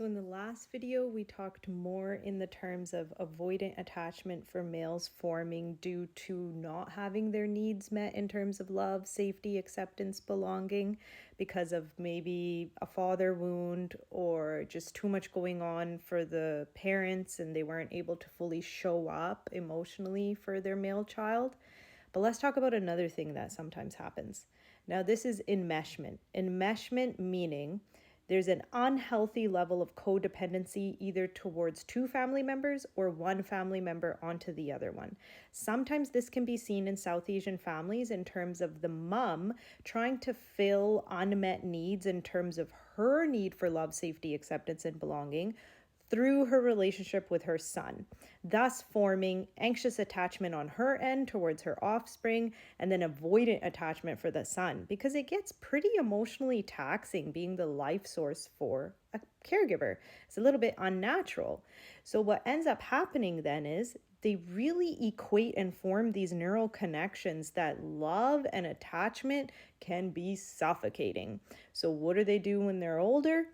So in the last video, we talked more in the terms of avoidant attachment for males forming due to not having their needs met in terms of love, safety, acceptance, belonging, because of maybe a father wound or just too much going on for the parents and they weren't able to fully show up emotionally for their male child. But let's talk about another thing that sometimes happens. Now, this is enmeshment. Enmeshment meaning there's an unhealthy level of codependency either towards two family members or one family member onto the other one. Sometimes this can be seen in South Asian families in terms of the mom trying to fill unmet needs in terms of her need for love, safety, acceptance, and belonging through her relationship with her son, thus forming anxious attachment on her end towards her offspring and then avoidant attachment for the son, because it gets pretty emotionally taxing being the life source for a caregiver. It's a little bit unnatural. So what ends up happening then is they really equate and form these neural connections that love and attachment can be suffocating. So what do they do when they're older?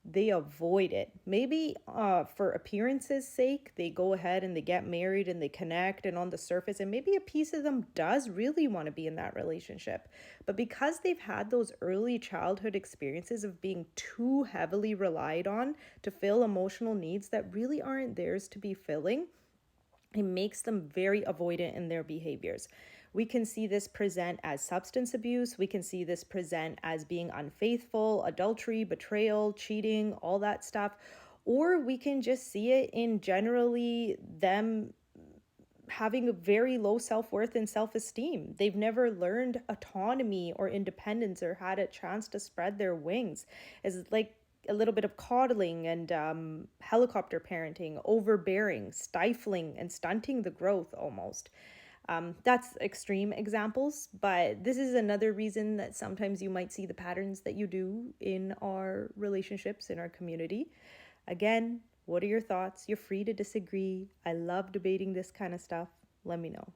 They avoid it. Maybe for appearances' sake, they go ahead and they get married and they connect, and on the surface, and maybe a piece of them does really want to be in that relationship. But because they've had those early childhood experiences of being too heavily relied on to fill emotional needs that really aren't theirs to be filling, it makes them very avoidant in their behaviors. We can see this present as substance abuse. We can see this present as being unfaithful, adultery, betrayal, cheating, all that stuff. Or we can just see it in generally them having a very low self-worth and self-esteem. They've never learned autonomy or independence or had a chance to spread their wings. It's like a little bit of coddling and helicopter parenting, overbearing, stifling, and stunting the growth almost. That's extreme examples, but this is another reason that sometimes you might see the patterns that you do in our relationships, in our community. Again, what are your thoughts? You're free to disagree. I love debating this kind of stuff. Let me know.